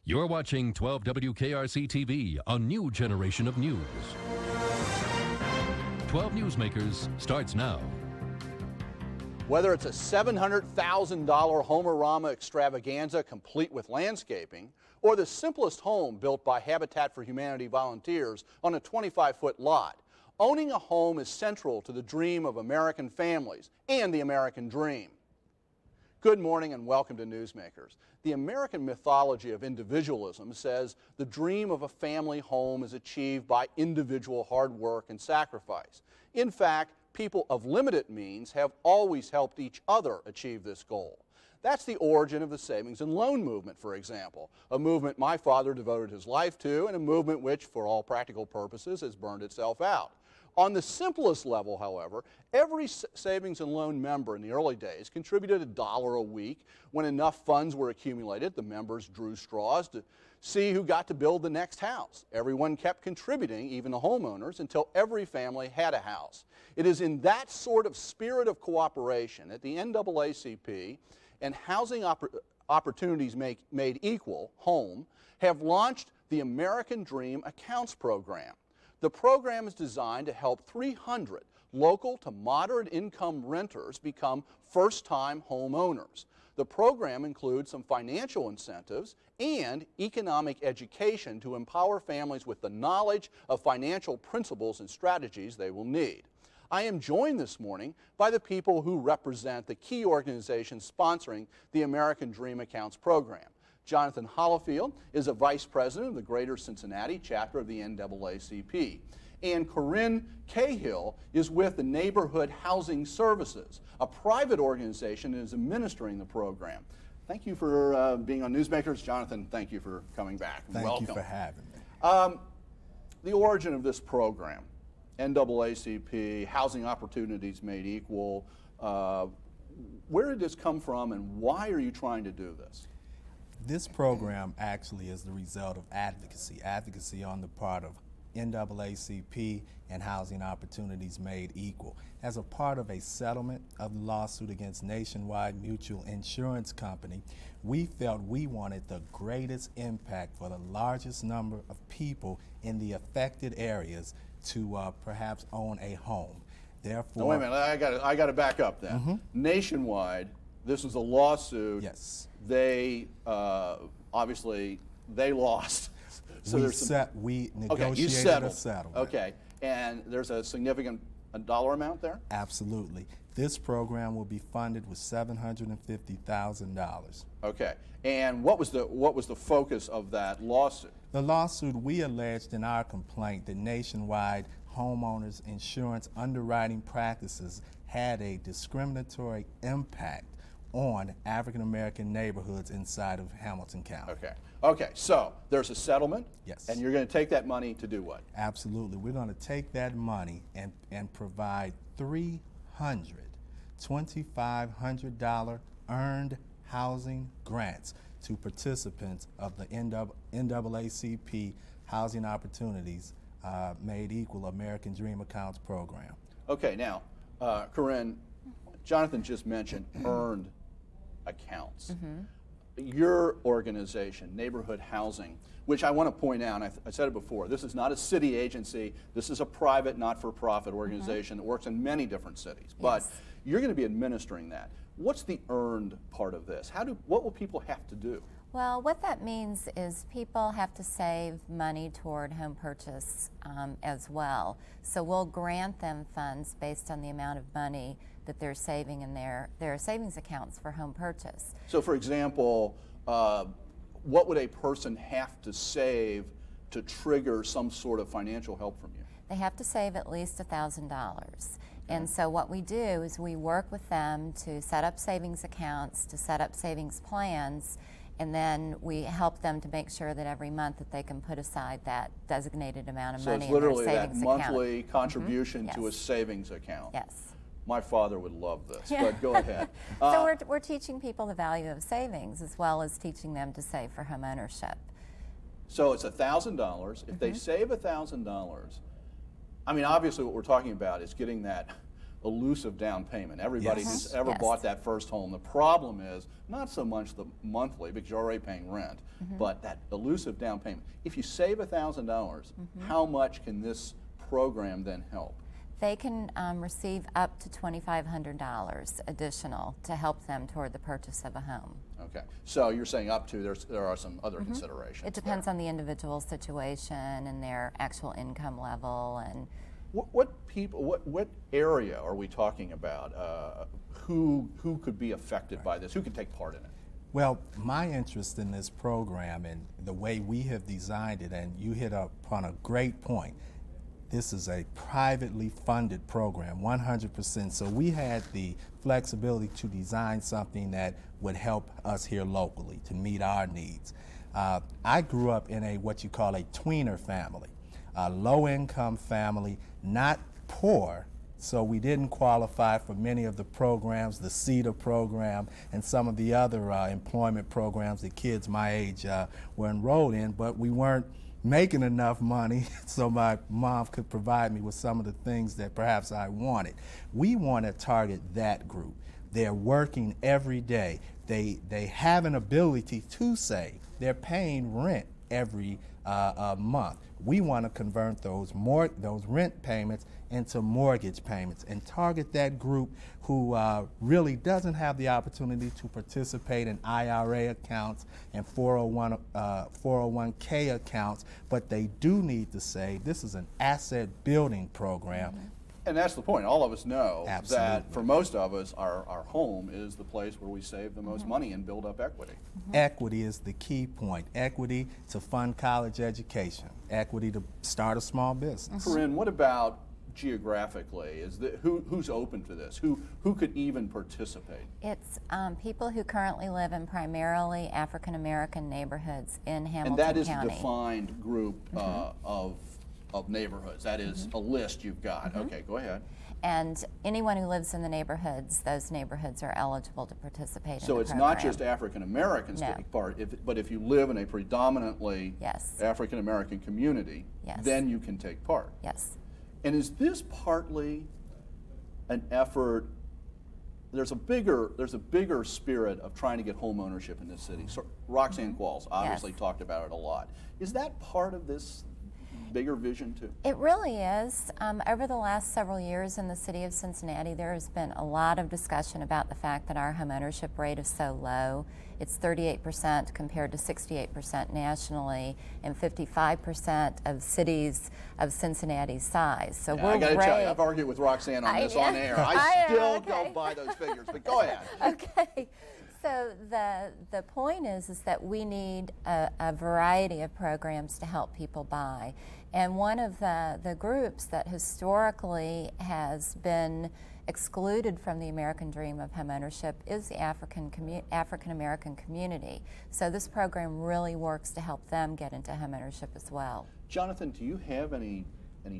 You're watching 12 WKRC TV, a new generation of news. 12 Newsmakers starts now. Whether it's a $700,000 Homerama extravaganza complete with landscaping, or the simplest home built by Habitat for Humanity volunteers on a 25-foot lot, owning a home is central to the dream of American families and the American dream. Good morning and welcome to Newsmakers. The American mythology of individualism says the dream of a family home is achieved by individual hard work and sacrifice. In fact, people of limited means have always helped each other achieve this goal. That's the origin of the savings and loan movement, for example, a movement my father devoted his life to and a movement which, for all practical purposes, has burned itself out. On the simplest level, however, every savings and loan member in the early days contributed $1 a week. When enough funds were accumulated, the members drew straws to see who got to build the next house. Everyone kept contributing, even the homeowners, until every family had a house. It is in that sort of spirit of cooperation that the NAACP and Housing Opportunities Made Equal, HOME, have launched the American Dream Accounts Program. The program is designed to help 300 local to moderate income renters become first-time homeowners. The program includes some financial incentives and economic education to empower families with the knowledge of financial principles and strategies they will need. I am joined this morning by the people who represent the key organizations sponsoring the American Dream Accounts Program. Jonathan Holifield is a vice president of the Greater Cincinnati chapter of the NAACP. And Corinne Cahill is with the Neighborhood Housing Services, a private organization that is administering the program. Thank you for being on Newsmakers. Jonathan, thank you for coming back. Thank you for having me. The origin of this program, NAACP, Housing Opportunities Made Equal, where did this come from and why are you trying to do this? This program actually is the result of advocacy on the part of NAACP and Housing Opportunities Made Equal. As a part of a settlement of the lawsuit against Nationwide Mutual Insurance Company, we felt we wanted the greatest impact for the largest number of people in the affected areas to perhaps own a home. Therefore, wait a minute, I got to back up then. Nationwide, this was a lawsuit. Yes. They obviously they lost. So we negotiated you settled. a settlement. Okay, and there's a significant dollar amount there? Absolutely. This program will be funded with $750,000. Okay, and what was the focus of that lawsuit? The lawsuit, we alleged in our complaint that Nationwide homeowners insurance underwriting practices had a discriminatory impact on African American neighborhoods inside of Hamilton County. Okay, so there's a settlement. Yes. And you're going to take that money to do what? Absolutely. We're going to take that money and provide $2,500 earned housing grants to participants of the NAACP Housing Opportunities Made Equal American Dream Accounts Program. Okay, now, Corinne, Jonathan just mentioned earned accounts. Your organization, Neighborhood Housing, which I want to point out, and I said it before, this is not a city agency, this is a private, not-for-profit organization that works in many different cities. But you're going to be administering that. What's the earned part of this? What will people have to do? Well, what that means is people have to save money toward home purchase as well. So we'll grant them funds based on the amount of money that they're saving in their savings accounts for home purchase. So for example, what would a person have to save to trigger some sort of financial help from you? They have to save at least $1,000. And so what we do is we work with them to set up savings accounts, to set up savings plans, and then we help them to make sure that every month that they can put aside that designated amount of money in their savings account. So it's literally that monthly contribution to a savings account. Yes. My father would love this, but go ahead. So we're teaching people the value of savings as well as teaching them to save for home ownership. So it's $1,000. If they save $1,000, I mean, obviously what we're talking about is getting that elusive down payment. Everybody Yes. who's ever Yes. bought that first home, the problem is not so much the monthly, because you're already paying rent, but that elusive down payment. If you save $1,000, how much can this program then help? They can receive up to $2,500 additional to help them toward the purchase of a home. Okay, so you're saying up to, there are some other considerations. It depends on the individual situation and their actual income level. And What area are we talking about? Who could be affected by this? Who could take part in it? Well, my interest in this program and the way we have designed it, and you hit upon a great point, this is a privately funded program, 100%. So we had the flexibility to design something that would help us here locally to meet our needs. I grew up in what you call a tweener family, a low-income family, not poor, so we didn't qualify for many of the programs, the CETA program, and some of the other employment programs that kids my age were enrolled in, but we weren't making enough money so my mom could provide me with some of the things that perhaps I wanted. We want to target that group. They're working every day. They have an ability to save. They're paying rent every month. We want to convert those rent payments into mortgage payments and target that group who really doesn't have the opportunity to participate in IRA accounts and 401k accounts, but they do need to save. This is an asset building program. And that's the point. All of us know Absolutely. that for most of us, our home is the place where we save the most money and build up equity. Equity is the key point. Equity to fund college education. Equity to start a small business. Corinne, what about geographically? Who's open to this? Who could even participate? it's people who currently live in primarily African American neighborhoods in Hamilton And that is County. a defined group of neighborhoods. That is a list you've got. Okay, go ahead. And anyone who lives in the neighborhoods, those neighborhoods are eligible to participate in So the it's program. not just African Americans No. taking part, but if you live in a predominantly Yes. African American community, Yes. then you can take part. Yes. And is this partly an effort? There's a bigger spirit of trying to get home ownership in this city. So Roxanne Qualls obviously Yes. talked about it a lot. Is that part of this bigger vision too? It really is. Over the last several years in the city of Cincinnati, there has been a lot of discussion about the fact that our homeownership rate is so low. It's 38% compared to 68% nationally and 55% of cities of Cincinnati's size. So Yeah, we're I got to tell you, way- I've argued with Roxanne on I this know. on air. I I know, still okay. don't buy those figures, but go ahead. Okay, so the point is that we need a variety of programs to help people buy. And one of the groups that historically has been excluded from the American dream of homeownership is the African American community. So this program really works to help them get into homeownership as well. Jonathan, do you have any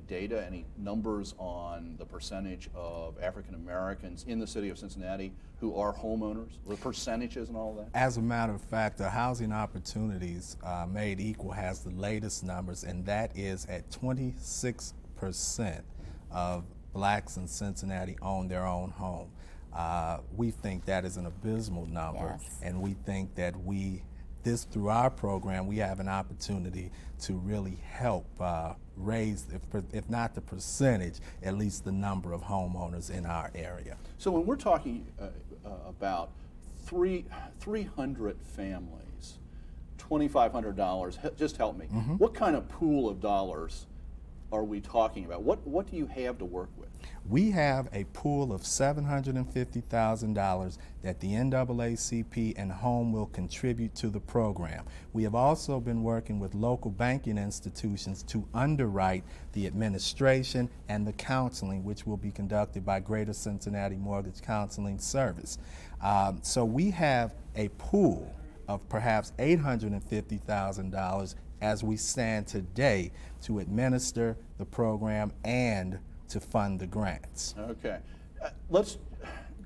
data, any numbers on the percentage of African Americans in the city of Cincinnati who are homeowners, the percentages and all that? As a matter of fact, the Housing Opportunities Made Equal has the latest numbers, and that is at 26% of blacks in Cincinnati own their own home. We think that is an abysmal number, Yes. and we think that through our program, we have an opportunity to really help raise, if not the percentage, at least the number of homeowners in our area. So when we're talking about 300 families, $2,500, just help me. What kind of pool of dollars are we talking about? What do you have to work with? We have a pool of $750,000 that the NAACP and Home will contribute to the program. We have also been working with local banking institutions to underwrite the administration and the counseling, which will be conducted by Greater Cincinnati Mortgage Counseling Service. So we have a pool of perhaps $850,000 as we stand today to administer the program and to fund the grants. Okay.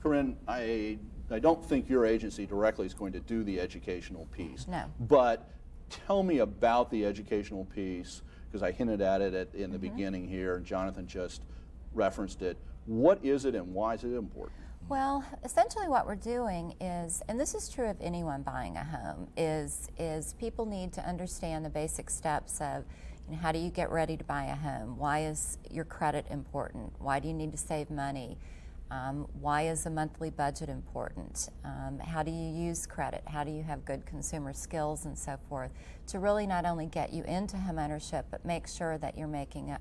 Corinne, I don't think your agency directly is going to do the educational piece. No. But tell me about the educational piece, because I hinted at it in the beginning here, and Jonathan just referenced it. What is it and why is it important? Well, essentially what we're doing is, and this is true of anyone buying a home, is people need to understand the basic steps of, you know, how do you get ready to buy a home? Why is your credit important? Why do you need to save money? Why is a monthly budget important? How do you use credit? How do you have good consumer skills and so forth to really not only get you into homeownership, but make sure that you're making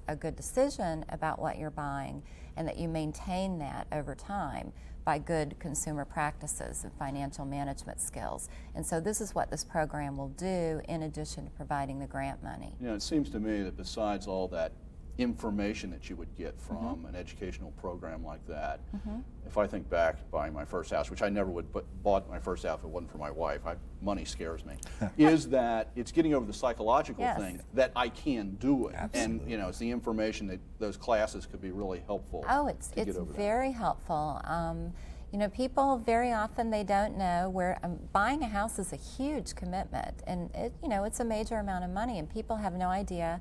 a good decision about what you're buying and that you maintain that over time by good consumer practices and financial management skills. And so this is what this program will do in addition to providing the grant money. You know, it seems to me that besides all that information that you would get from an educational program like that. If I think back to buying my first house, which I never would bought my first house if it wasn't for my wife, money scares me, is that it's getting over the psychological thing that I can do it. Absolutely. And you know, it's the information that those classes could be really helpful. Oh, it's very helpful. You know, people very often they don't know where buying a house is a huge commitment, and you know, it's a major amount of money, and people have no idea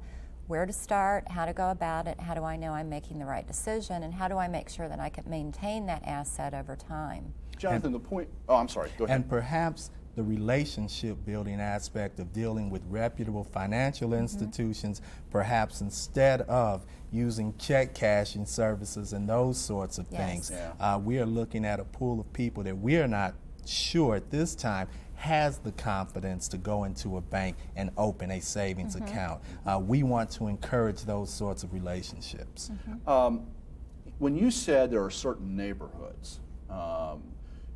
where to start, how to go about it, how do I know I'm making the right decision, and how do I make sure that I can maintain that asset over time. Jonathan, the point, oh, I'm sorry, go ahead. And perhaps the relationship building aspect of dealing with reputable financial institutions, perhaps instead of using check cashing services and those sorts of things. We are looking at a pool of people that we are not sure at this time has the confidence to go into a bank and open a savings account. We want to encourage those sorts of relationships. When you said there are certain neighborhoods,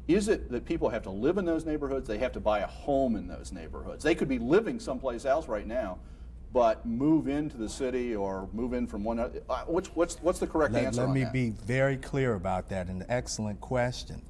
is it that people have to live in those neighborhoods? They have to buy a home in those neighborhoods? They could be living someplace else right now, but move into the city or move in from one other. What's the correct answer on that? Let me be very clear about that, and an excellent question.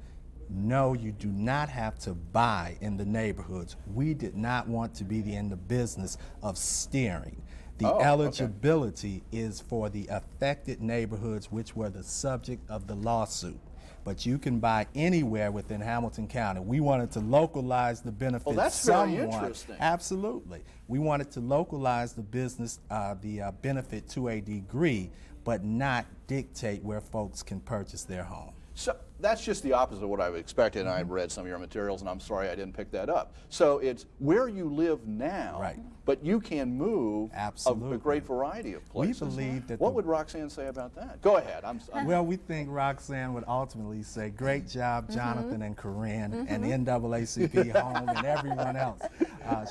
No, you do not have to buy in the neighborhoods. We did not want to be in the business of steering. The eligibility is for the affected neighborhoods which were the subject of the lawsuit. But you can buy anywhere within Hamilton County. We wanted to localize the benefits that's somewhat. very interesting. Absolutely. We wanted to localize the business, the benefit to a degree, but not dictate where folks can purchase their home. So that's just the opposite of what I expected, and I read some of your materials, and I'm sorry I didn't pick that up. So it's where you live now, but you can move a great variety of places. We believe that. What would Roxanne say about that? Go ahead. Well, we think Roxanne would ultimately say, great job, Jonathan and Corinne, and the NAACP Home and everyone else.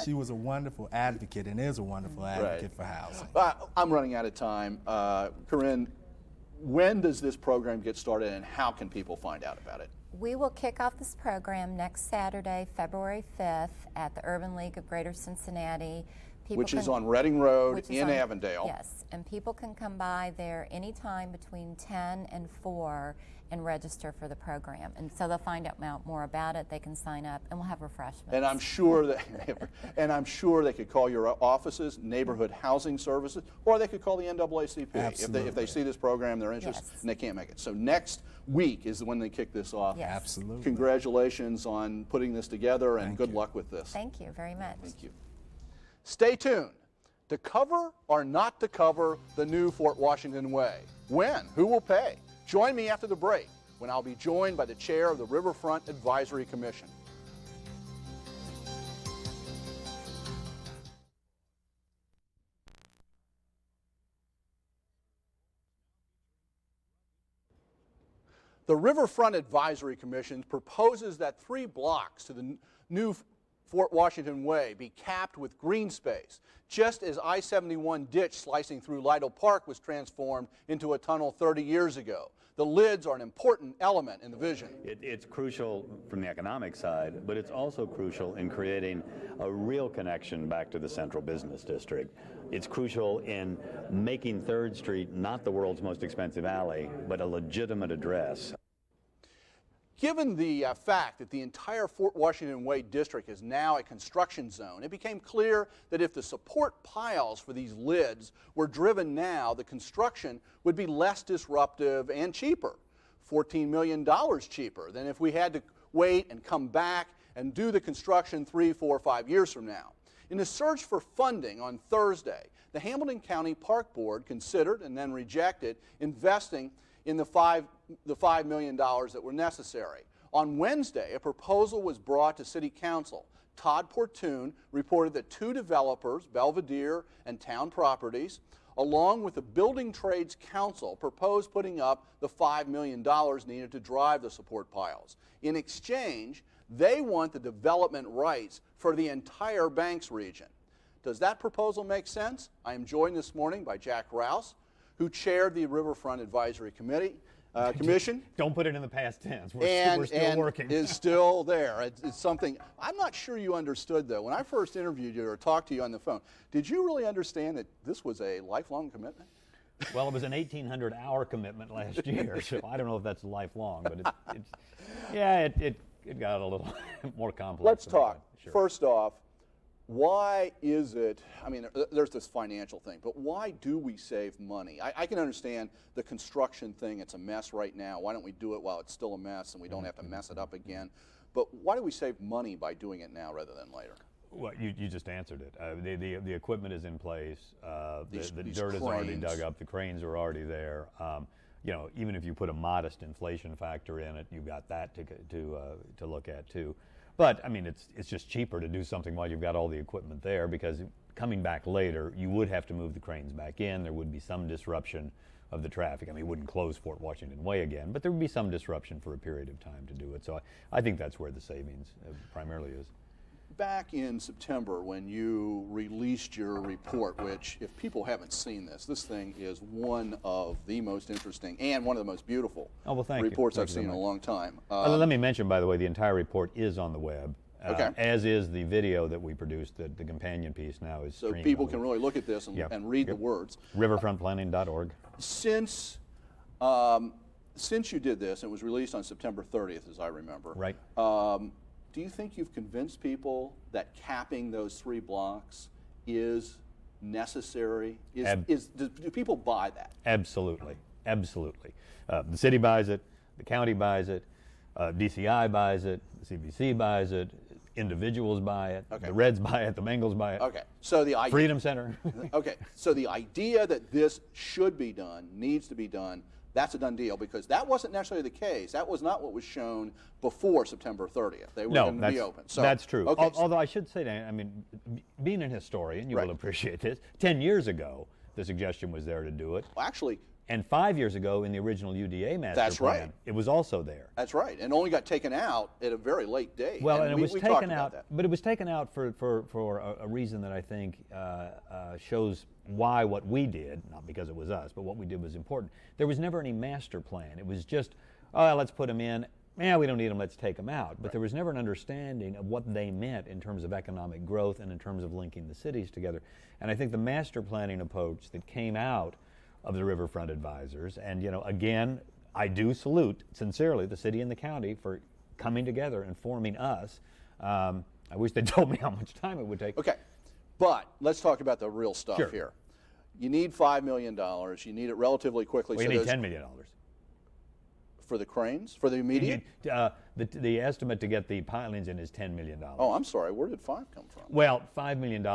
She was a wonderful advocate and is a wonderful advocate for housing. I'm running out of time. Corinne, when does this program get started, and how can people find out about it? We will kick off this program next Saturday, February 5th, at the Urban League of Greater Cincinnati. Which is on Reading Road in Avondale. Yes, and people can come by there anytime between 10 and 4 and register for the program. And so they'll find out more about it, they can sign up, and we'll have refreshments. And I'm sure that they could call your offices, neighborhood housing services, or they could call the NAACP if they see this program, they're interested, and they can't make it. So next week is when they kick this off. Yes. Absolutely. Congratulations on putting this together, and good luck with this. Thank you very much. Thank you. Stay tuned. To cover or not to cover the new Fort Washington Way? When? Who will pay? Join me after the break when I'll be joined by the chair of the Riverfront Advisory Commission. The Riverfront Advisory Commission proposes that 3 blocks to the new Fort Washington Way be capped with green space, just as I-71 ditch slicing through Lytle Park was transformed into a tunnel 30 years ago. The lids are an important element in the vision. It's crucial from the economic side, but it's also crucial in creating a real connection back to the central business district. It's crucial in making 3rd Street not the world's most expensive alley, but a legitimate address. Given the fact that the entire Fort Washington Way district is now a construction zone, it became clear that if the support piles for these lids were driven now, the construction would be less disruptive and cheaper, $14 million cheaper than if we had to wait and come back and do the construction 3, 4, 5 years from now. In a search for funding on Thursday, the Hamilton County Park Board considered and then rejected investing in the $5 million that were necessary. On Wednesday, a proposal was brought to City Council. Todd Portune reported that 2 developers, Belvedere and Town Properties, along with the Building Trades Council, proposed putting up the $5 million needed to drive the support piles. In exchange, they want the development rights for the entire Banks region. Does that proposal make sense? I am joined this morning by Jack Rouse, who chaired the Riverfront Advisory Commission. Don't put it in the past tense. We're still working. Is still there. It's something I'm not sure you understood, though. When I first interviewed you or talked to you on the phone, did you really understand that this was a lifelong commitment? Well, it was an 1,800-hour commitment last year, so I don't know if that's lifelong, but it got a little more complex. Let's than talk. Sure. First off, why is it, I mean, there's this financial thing, but why do we save money? I can understand the construction thing. It's a mess right now. Why don't we do it while it's still a mess and we don't have to mess it up again? But why do we save money by doing it now rather than later? Well, you just answered it. The equipment is in place. The These dirt is already cranes. dug up. The cranes are already there. You know, even if you put a modest inflation factor in it, you've got that to look at too. But I mean, it's just cheaper to do something while you've got all the equipment there, because coming back later, you would have to move the cranes back in. There would be some disruption of the traffic. I mean, it wouldn't close Fort Washington Way again, but there would be some disruption for a period of time to do it. So I think that's where the savings primarily is. Back in September, when you released your report, which, if people haven't seen this thing is one of the most interesting and one of the most beautiful reports I've seen in a long time. Let me mention, by the way, the entire report is on the web, okay. as is the video that we produced. The companion piece now is so streamed people can really look at this and read the words. Riverfrontplanning.org. Since you did this, it was released on September 30th, as I remember. Right. Do you think you've convinced people that capping those 3 blocks is necessary? Do people buy that? Absolutely, absolutely. The city buys it, the county buys it, DCI buys it, the CBC buys it, individuals buy it, okay. The Reds buy it, the Bengals buy it. Okay, so the idea, Freedom Center. Okay, so the idea that this should be done, needs to be done, that's a done deal, because that wasn't necessarily the case. That was not what was shown before September 30th. They were going to be open. So, that's true. Okay. Although I should say, Dan, I mean, being an historian, you will appreciate this. 10 years ago, the suggestion was there to do it. Well, actually, and 5 years ago, in the original UDA master that's plan, right. It was also there. That's right, and only got taken out at a very late date. Well, and it was taken out, that. but it was taken out for a reason that I think shows why what we did, not because it was us, but what we did was important. There was never any master plan. It was just, oh, let's put them in. Yeah, we don't need them, let's take them out. But there was never an understanding of what they meant in terms of economic growth and in terms of linking the cities together. And I think the master planning approach that came out of the Riverfront advisors, and you know, again, I do salute sincerely the city and the county for coming together and forming us. I wish they told me how much time it would take. Okay, but let's talk about the real stuff Sure. here. You need $5 million. You need it relatively quickly. Well, you need $10 million. For the cranes? For the immediate? The estimate to get the pilings in is $10 million. Oh, I'm sorry. Where did 5 come from? Well, $5 million,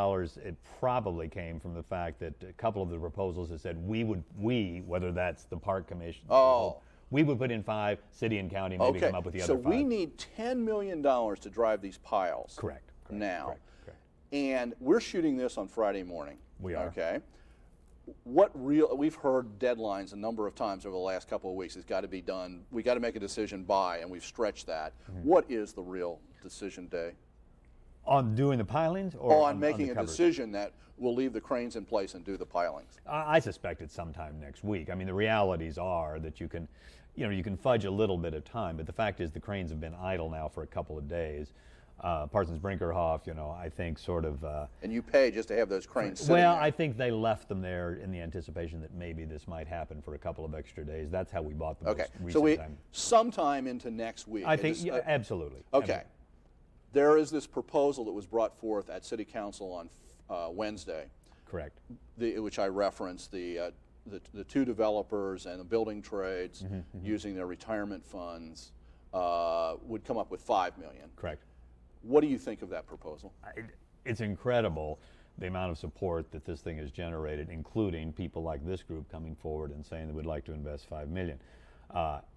it probably came from the fact that a couple of the proposals have said whether that's the Park Commission, we would put in 5, city and county maybe come up with the other 5. So we need $10 million to drive these piles. Correct. Now. Correct. And we're shooting this on Friday morning. We are. Okay. We've heard deadlines a number of times over the last couple of weeks. It's got to be done. We got to make a decision by, and we've stretched that. Mm-hmm. What is the real decision day? On doing the pilings, or on making a decision that we'll leave the cranes in place and do the pilings? I suspect it's sometime next week. I mean, the realities are that you can fudge a little bit of time, but the fact is the cranes have been idle now for a couple of days. Parsons Brinkerhoff, I think sort of... and you pay just to have those cranes sitting there. there. I think they left them there in the anticipation that maybe this might happen for a couple of extra days. That's how we bought them most recent time. Sometime into next week. I think, absolutely. Okay. There is this proposal that was brought forth at City Council on Wednesday. Correct. Which I referenced, the 2 developers and the building trades using their retirement funds would come up with $5 million. Correct. What do you think of that proposal? It's incredible the amount of support that this thing has generated, including people like this group coming forward and saying they would like to invest $5 million.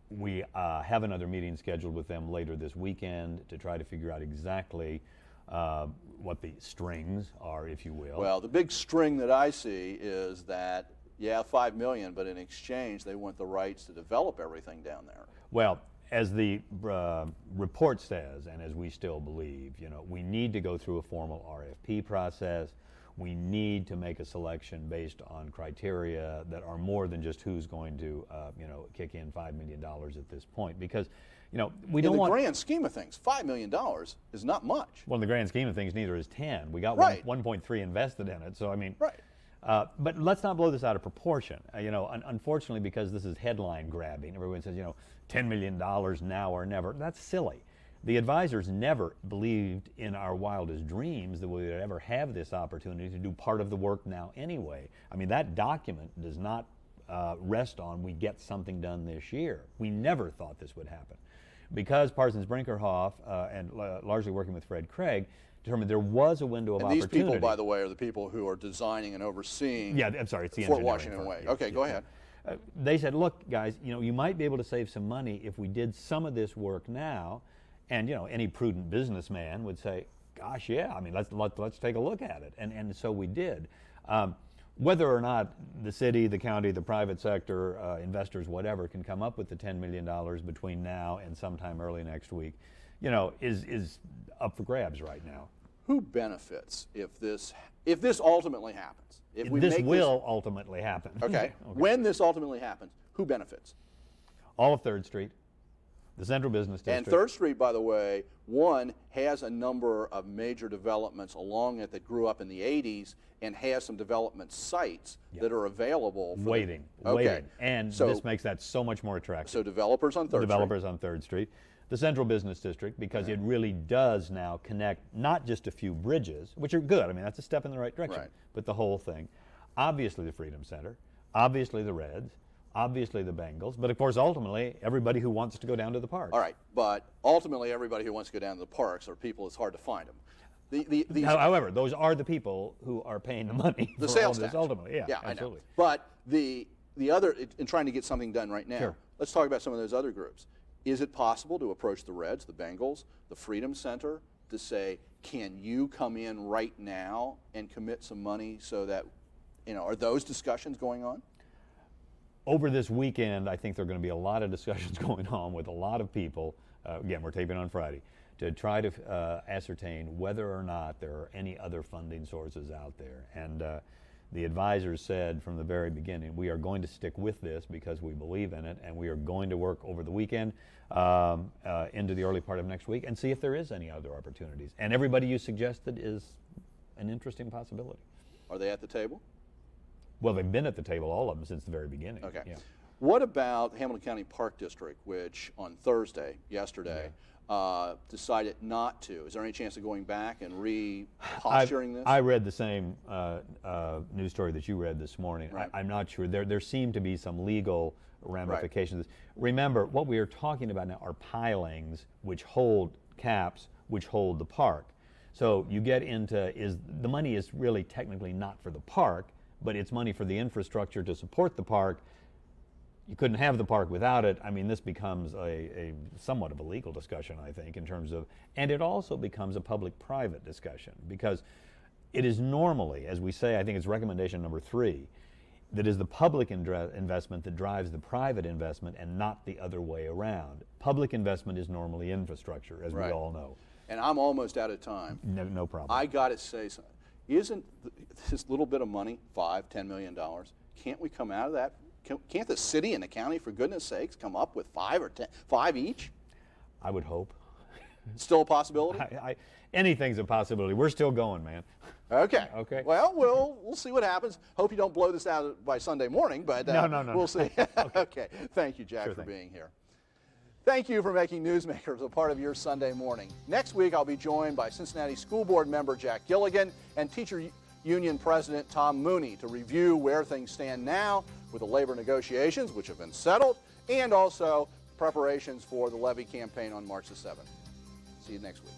We have another meeting scheduled with them later this weekend to try to figure out exactly what the strings are, if you will. Well, the big string that I see is that, yeah, $5 million, but in exchange, they want the rights to develop everything down there. Well, as the report says, and as we still believe, we need to go through a formal RFP process. We need to make a selection based on criteria that are more than just who's going to, kick in $5 million at this point, because, we don't want. In the grand scheme of things, $5 million is not much. Well, in the grand scheme of things, neither is 10. We got right. 1.3 invested in it, so I mean. Right. But let's not blow this out of proportion. Unfortunately, because this is headline grabbing, everyone says, $10 million now or never. That's silly. The advisors never believed in our wildest dreams that we would ever have this opportunity to do part of the work now anyway. I mean, that document does not rest on we get something done this year. We never thought this would happen. Because Parsons Brinkerhoff, and largely working with Fred Craig, determined there was a window of opportunity. These people, by the way, are the people who are designing and overseeing I'm sorry, it's the Fort Washington Way. Okay, go ahead. They said, look, guys, you might be able to save some money if we did some of this work now. And any prudent businessman would say, gosh, yeah, I mean, let's take a look at it. And so we did. Whether or not the city, the county, the private sector, investors, whatever, can come up with the $10 million between now and sometime early next week, is up for grabs right now. Who benefits if this ultimately happens? If we this will ultimately happen. Okay. When this ultimately happens, who benefits? All of 3rd Street, the Central Business District. And 3rd Street, by the way, has a number of major developments along it that grew up in the 80s and has some development sites that are available. Waiting. And so, this makes that so much more attractive. So developers on 3rd Street. Developers on 3rd Street. The Central Business District, because it really does now connect not just a few bridges, which are good. I mean, that's a step in the right direction. Right. But the whole thing. Obviously the Freedom Center. Obviously the Reds. Obviously the Bengals, but of course ultimately everybody who wants to go down to the parks. All right, but ultimately everybody who wants to go down to the parks are people, it's hard to find them. However, those are the people who are paying the money the for sales all this tax. ultimately. Yeah, I absolutely. know. But the other, in trying to get something done right now, Sure. Let's talk about some of those other groups. Is it possible to approach the Reds, the Bengals, the Freedom Center to say, can you come in right now and commit some money so that, are those discussions going on? Over this weekend, I think there are going to be a lot of discussions going on with a lot of people. Again, we're taping on Friday, to try to ascertain whether or not there are any other funding sources out there. And the advisors said from the very beginning, we are going to stick with this because we believe in it, and we are going to work over the weekend into the early part of next week and see if there is any other opportunities. And everybody you suggested is an interesting possibility. Are they at the table? Well, they've been at the table, all of them, since the very beginning. Okay. Yeah. What about the Hamilton County Park District, which on Thursday, yesterday, decided not to? Is there any chance of going back and re-posturing this? I read the same news story that you read this morning. Right. I'm not sure. There seem to be some legal ramifications. Right. Remember, what we are talking about now are pilings which hold caps, which hold the park. So you get into, the money is really technically not for the park, but it's money for the infrastructure to support the park. You couldn't have the park without it. I mean, this becomes a somewhat of a legal discussion, I think, in terms of, and it also becomes a public-private discussion, because it is normally, as we say, I think it's recommendation number 3, that is the public investment that drives the private investment and not the other way around. Public investment is normally infrastructure, as we all know. And I'm almost out of time. No problem. I got to say something. Isn't this little bit of money, $5, $10 million, can't we come out of that? Can't the city and the county, for goodness sakes, come up with 5 or 10, 5 each? I would hope. Still a possibility? Anything's a possibility. We're still going, man. Okay. Okay. Well, we'll see what happens. Hope you don't blow this out by Sunday morning, but no. We'll see. Okay. Thank you, Jack, for being here. Thank you for making Newsmakers a part of your Sunday morning. Next week, I'll be joined by Cincinnati School Board member Jack Gilligan and Teacher Union President Tom Mooney to review where things stand now with the labor negotiations, which have been settled, and also preparations for the levy campaign on March the 7th. See you next week.